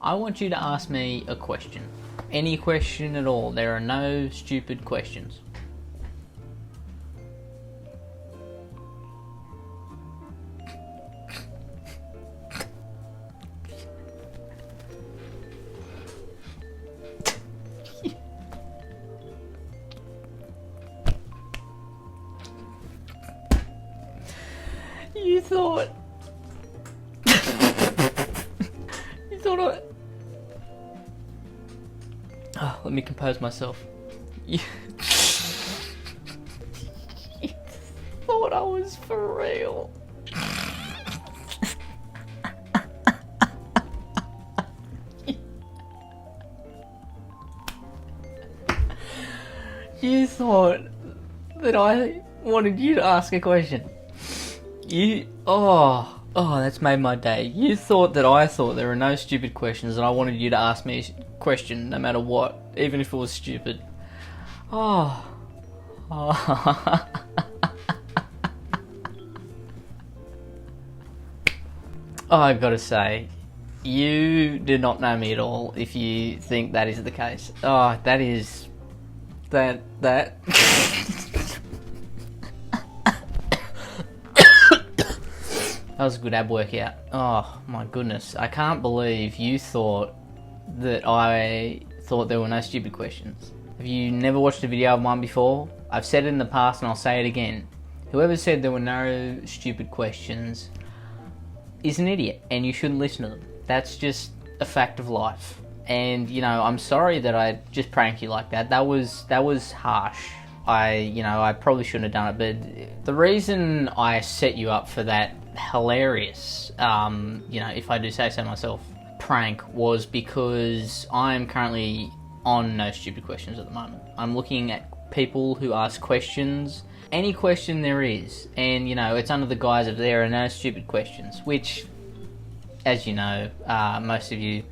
I want you to ask me a question. Any question at all. There are no stupid questions. You thought... you thought I... Oh, let me compose myself. You... you thought I was for real. You thought that I wanted you to ask a question. Oh, that's made my day. You thought that I thought there were no stupid questions and I wanted you to ask me a question no matter what, even if it was stupid. Oh. I've got to say, you do not know me at all if you think that is the case. Oh, that is... That... That was a good ab workout. Oh my goodness. I can't believe you thought that I thought there were no stupid questions. Have you never watched a video of mine before? I've said it in the past and I'll say it again. Whoever said there were no stupid questions is an idiot and you shouldn't listen to them. That's just a fact of life. And you know, I'm sorry that I just pranked you like that. That was harsh. I probably shouldn't have done it, but the reason I set you up for that hilarious, if I do say so myself, prank was because I'm currently on no stupid questions at the moment. I'm looking at people who ask questions, any question there is, and it's under the guise of there are no stupid questions, which, as you know, most of you,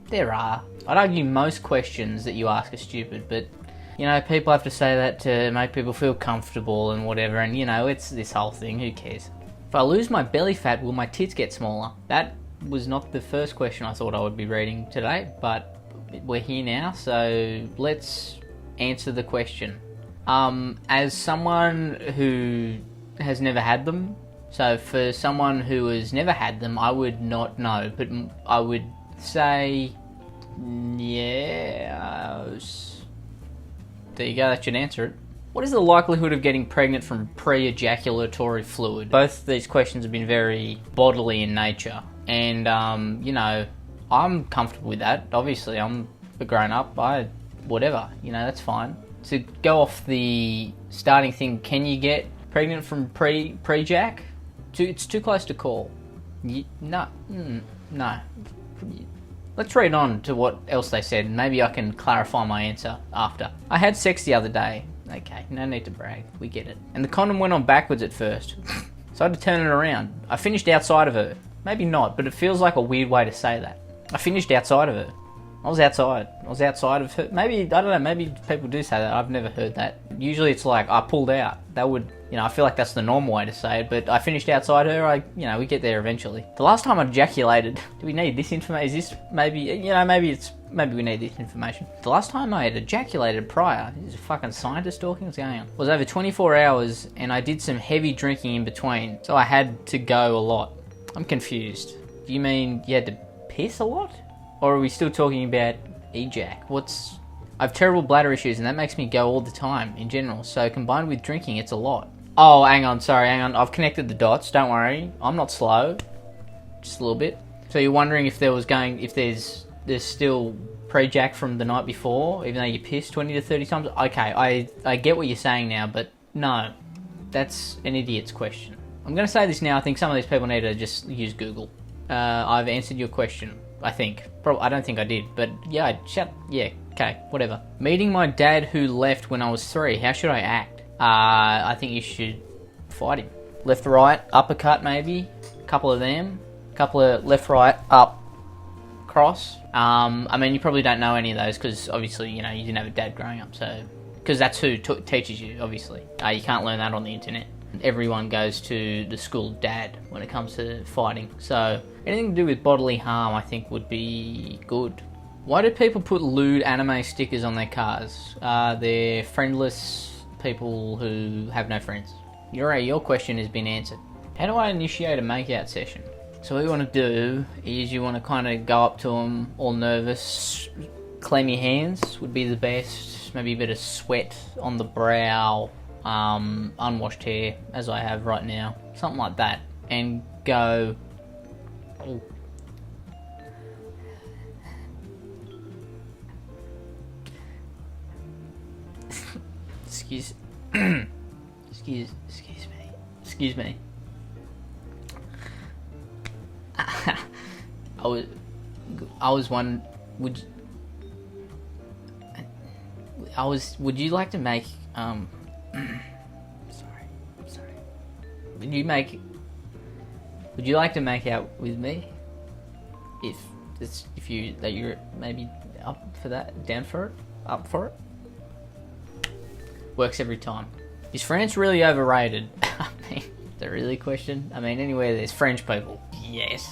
there are. I'd argue most questions that you ask are stupid, but people have to say that to make people feel comfortable and whatever, and it's this whole thing, who cares? If I lose my belly fat, will my tits get smaller? That was not the first question I thought I would be reading today, but we're here now, so let's answer the question. As someone who has never had them, so for someone who has never had them, I would not know, but I would say, yes. There you go, that should answer it. What is the likelihood of getting pregnant from pre-ejaculatory fluid? Both these questions have been very bodily in nature. And, I'm comfortable with that. Obviously, I'm a grown-up. Whatever, that's fine. To go off the starting thing, can you get pregnant from pre-jack? It's too close to call. No. Let's read on to what else they said, and maybe I can clarify my answer after. I had sex the other day. Okay, no need to brag, we get it. And the condom went on backwards at first, so I had to turn it around. I finished outside of her. Maybe not, but it feels like a weird way to say that. I finished outside of her. I was outside of her. Maybe, I don't know, maybe people do say that. I've never heard that. Usually it's like, I pulled out. That would, I feel like that's the normal way to say it, but I finished outside her, we get there eventually. The last time I ejaculated, do we need this information? Is this maybe, maybe we need this information. The last time I had ejaculated prior, is a fucking scientist talking? What's going on? Was over 24 hours and I did some heavy drinking in between, so I had to go a lot. I'm confused. Do you mean you had to piss a lot? Or are we still talking about ejac? I have terrible bladder issues and that makes me go all the time in general, so combined with drinking, it's a lot. Oh, hang on, I've connected the dots, don't worry. I'm not slow, just a little bit. So you're wondering if there's still pre-jack from the night before, even though you pissed 20 to 30 times? Okay, I get what you're saying now, but no, that's an idiot's question. I'm going to say this now, I think some of these people need to just use Google. I've answered your question, I think. I don't think I did, but yeah, okay, whatever. Meeting my dad who left when I was 3, how should I act? I think you should fight him. Left, right, uppercut maybe, a couple of them, a couple of left, right, up, cross. You probably don't know any of those because obviously, you didn't have a dad growing up, so... Because that's who teaches you, obviously. You can't learn that on the internet. Everyone goes to the school of dad when it comes to fighting. So anything to do with bodily harm, I think, would be good. Why do people put lewd anime stickers on their cars? They're friendless people who have no friends. Your question has been answered. How do I initiate a makeout session? So what you want to do is you want to kind of go up to them all nervous, claim your hands would be the best, maybe a bit of sweat on the brow, unwashed hair, as I have right now, something like that, and go, oh. Excuse me. Would you like to make, sorry. Would you like to make out with me? If you're maybe up for that, down for it, up for it? Works every time. Is France really overrated? I mean, is that really a question? I mean, anywhere there's French people, yes.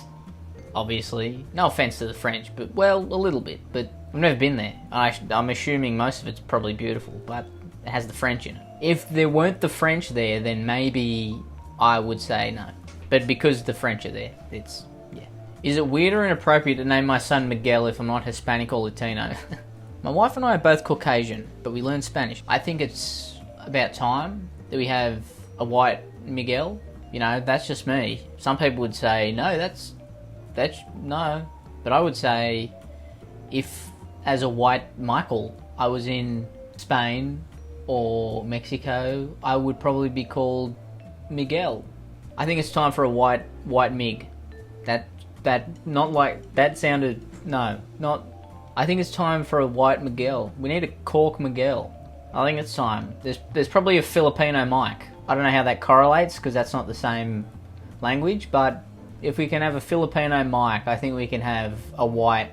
Obviously. No offense to the French, but, well, a little bit. But I've never been there. I'm assuming most of it's probably beautiful, but it has the French in it. If there weren't the French there, then maybe I would say no. But because the French are there, it's, yeah. Is it weird or inappropriate to name my son Miguel if I'm not Hispanic or Latino? My wife and I are both Caucasian, but we learn Spanish. I think it's about time that we have a white Miguel. You know, that's just me. Some people would say, no, that's no. But I would say, if as a white Michael I was in Spain or Mexico, I would probably be called Miguel. I think it's time for a white Mig. I think it's time for a white Miguel. We need a cork Miguel. I think it's time. There's probably a Filipino Mike. I don't know how that correlates because that's not the same language, but if we can have a Filipino Mike, I think we can have a white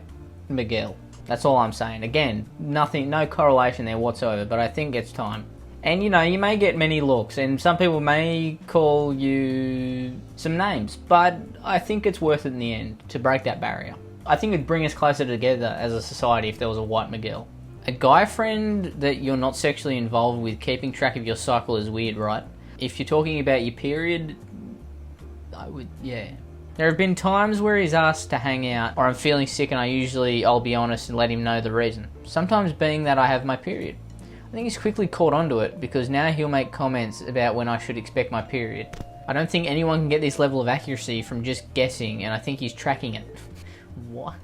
Miguel. That's all I'm saying. Again, no correlation there whatsoever, but I think it's time. And you know, you may get many looks, and some people may call you some names, but I think it's worth it in the end to break that barrier. I think it'd bring us closer together as a society if there was a white Miguel. A guy friend that you're not sexually involved with keeping track of your cycle is weird, right? If you're talking about your period, I would, yeah. There have been times where he's asked to hang out, or I'm feeling sick and I'll be honest and let him know the reason. Sometimes being that I have my period. I think he's quickly caught onto it because now he'll make comments about when I should expect my period. I don't think anyone can get this level of accuracy from just guessing, and I think he's tracking it. What?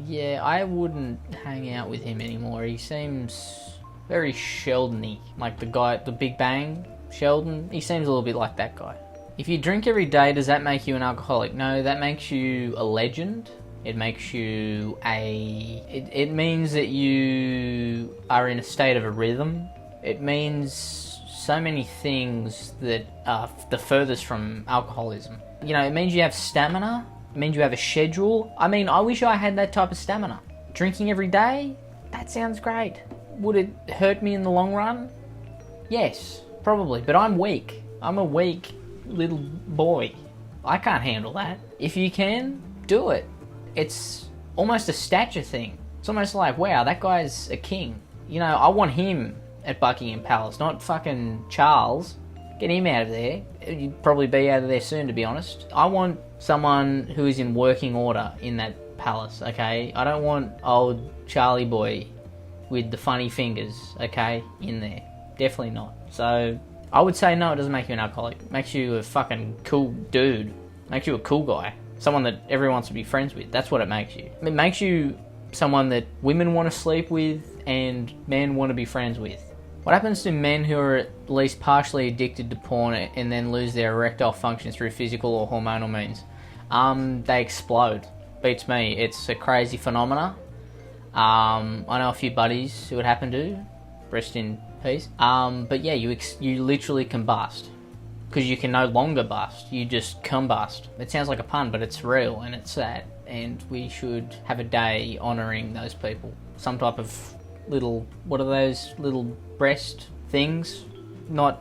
Yeah, I wouldn't hang out with him anymore. He seems very Sheldon-y. Like the Big Bang Sheldon. He seems a little bit like that guy. If you drink every day, does that make you an alcoholic? No, that makes you a legend. It makes you it means that you are in a state of a rhythm. It means so many things that are the furthest from alcoholism. You know, it means you have stamina. It means you have a schedule. I mean, I wish I had that type of stamina. Drinking every day? That sounds great. Would it hurt me in the long run? Yes, probably. But I'm weak. I'm a weak little boy. I can't handle that. If you can, do it. It's almost a stature thing. It's almost like, wow, that guy's a king. You know, I want him at Buckingham Palace, not fucking Charles. Get him out of there. He'd probably be out of there soon, to be honest. I want someone who is in working order in that palace, okay? I don't want old Charlie boy with the funny fingers, okay, in there. Definitely not. So I would say no, it doesn't make you an alcoholic. It makes you a fucking cool dude. It makes you a cool guy. Someone that everyone wants to be friends with. That's what it makes you. It makes you someone that women want to sleep with and men want to be friends with. What happens to men who are at least partially addicted to porn and then lose their erectile function through physical or hormonal means? They explode. Beats me. It's a crazy phenomena. I know a few buddies who it happened to. Rest in peace. But yeah, you literally combust. Because you can no longer bust. You just combust. It sounds like a pun, but it's real and it's sad. And we should have a day honouring those people. Some type of little, what are those little breast things? No,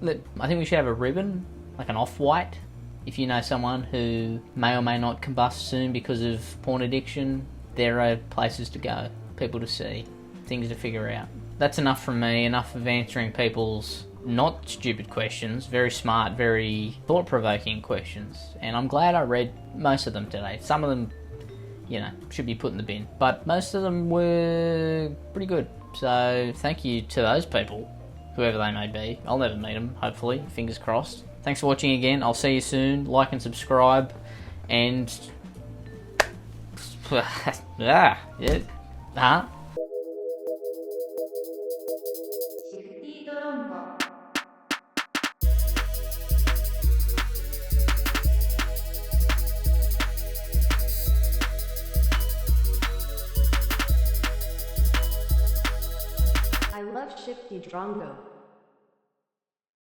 I think we should have a ribbon, like an off-white. If you know someone who may or may not combust soon because of porn addiction, there are places to go, people to see, things to figure out. That's enough from me, enough of answering people's not stupid questions, very smart, very thought-provoking questions. And I'm glad I read most of them today. Some of them, should be put in the bin. But most of them were pretty good. So thank you to those people, whoever they may be. I'll never meet them, hopefully, fingers crossed. Thanks for watching again. I'll see you soon. Like and subscribe. And... yeah. Huh? Shifty Drongo. I love Shifty Drongo.